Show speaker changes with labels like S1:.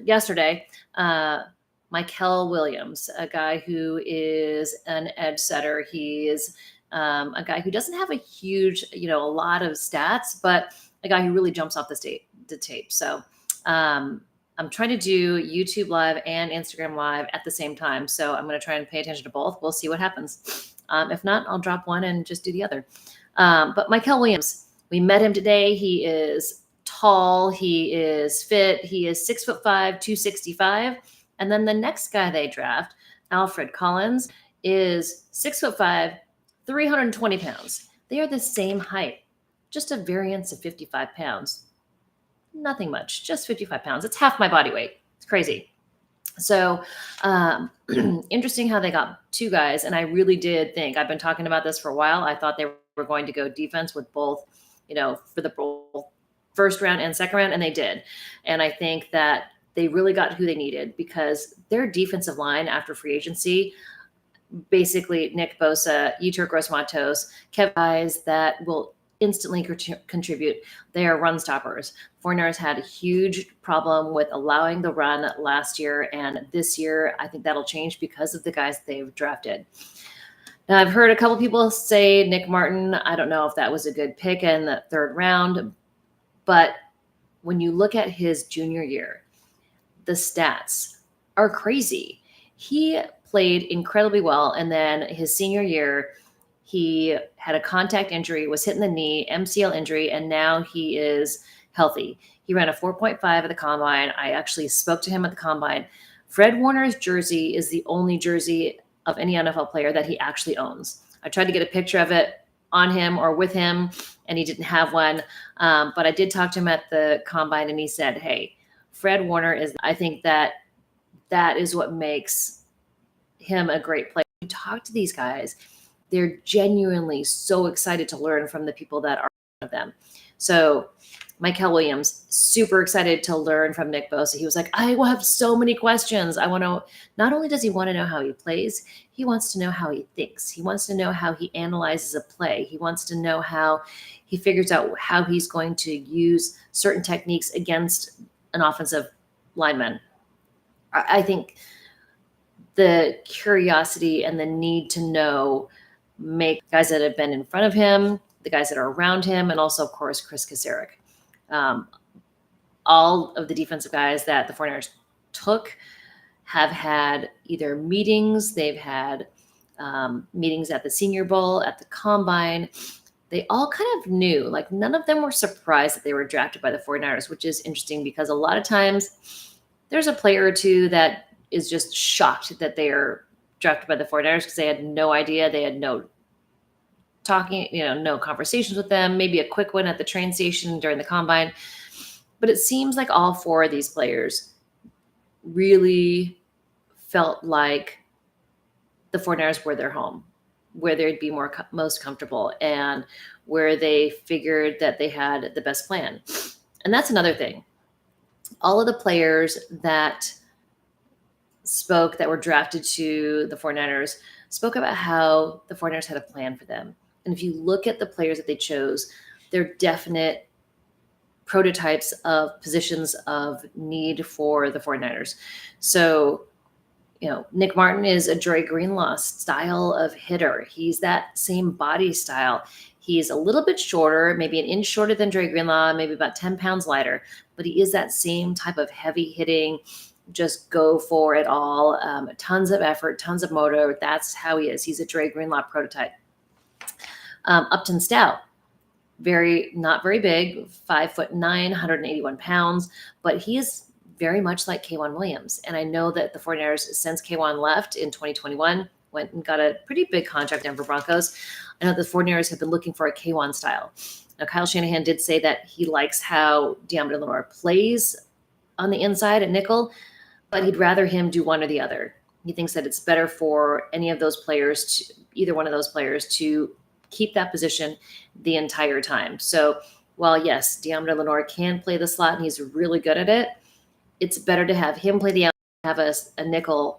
S1: yesterday, Mikel Williams, a guy who is an edge setter. He is a guy who doesn't have a huge, a lot of stats, but a guy who really jumps off the tape. So I'm trying to do YouTube Live and Instagram Live at the same time. So I'm going to try and pay attention to both. We'll see what happens. If not, I'll drop one and just do the other. But Mikel Williams, we met him today. He is tall. He is fit. He is 6'5", 265. And then the next guy they draft, Alfred Collins, is 6'5", 320 pounds. They are the same height, just a variance of 55 pounds. Nothing much, just 55 pounds. It's half my body weight. It's crazy. So interesting how they got two guys. And I really did think, I've been talking about this for a while. I thought they were going to go defense with both, for the both first round and second round, and they did. And I think that they really got who they needed because their defensive line after free agency, basically Nick Bosa, Yetur Gross-Matos, kept guys that will instantly contribute. They are run stoppers. 49ers had a huge problem with allowing the run last year, and this year I think that'll change because of the guys they've drafted. Now, I've heard a couple people say Nick Martin. I don't know if that was a good pick in the third round, but when you look at his junior year, the stats are crazy. He played incredibly well, and then his senior year, he had a contact injury, was hit in the knee, MCL injury, and now he is healthy. He ran a 4.5 at the combine. I actually spoke to him at the combine. Fred Warner's jersey is the only jersey of any NFL player that he actually owns. I tried to get a picture of it on him or with him, and he didn't have one. But I did talk to him at the combine, and he said, hey, Fred Warner I think that is what makes him a great player. You talk to these guys, they're genuinely so excited to learn from the people that are of them. So Mikel Williams, super excited to learn from Nick Bosa. He was like, I will have so many questions. I want to, not only does he want to know how he plays, he wants to know how he thinks. He wants to know how he analyzes a play. He wants to know how he figures out how he's going to use certain techniques against an offensive lineman. I think the curiosity and the need to know make guys that have been in front of him, the guys that are around him, and also, of course, Chris Kaczmarek. All of the defensive guys that the 49ers took have had either meetings, they've had meetings at the Senior Bowl, at the Combine. They all kind of knew, like none of them were surprised that they were drafted by the 49ers, which is interesting because a lot of times there's a player or two that is just shocked that they are drafted by the 49ers because they had no idea. They had no conversations with them, maybe a quick one at the train station during the combine. But it seems like all four of these players really felt like the 49ers were their home, where they'd be most comfortable and where they figured that they had the best plan. And that's another thing. All of the players that spoke that were drafted to the 49ers spoke about how the 49ers had a plan for them. And if you look at the players that they chose, they're definite prototypes of positions of need for the 49ers. So, Nick Martin is a Dre Greenlaw style of hitter. He's that same body style. He's a little bit shorter, maybe an inch shorter than Dre Greenlaw, maybe about 10 pounds lighter, but he is that same type of heavy hitting, just go for it all. Tons of effort, tons of motor. That's how he is. He's a Dre Greenlaw prototype. Upton Stout, not very big, 5'9", 181 pounds, but he is very much like K'Wan Williams. And I know that the 49ers, since K'Wan left in 2021, went and got a pretty big contract Denver Broncos. I know the 49ers have been looking for a K'Wan style. Now, Kyle Shanahan did say that he likes how Deommodore Lenoir plays on the inside at nickel, but he'd rather him do one or the other. He thinks that it's better for either one of those players to keep that position the entire time. So while, yes, Deommodore Lenoir can play the slot and he's really good at it, it's better to have him play the outside, have a nickel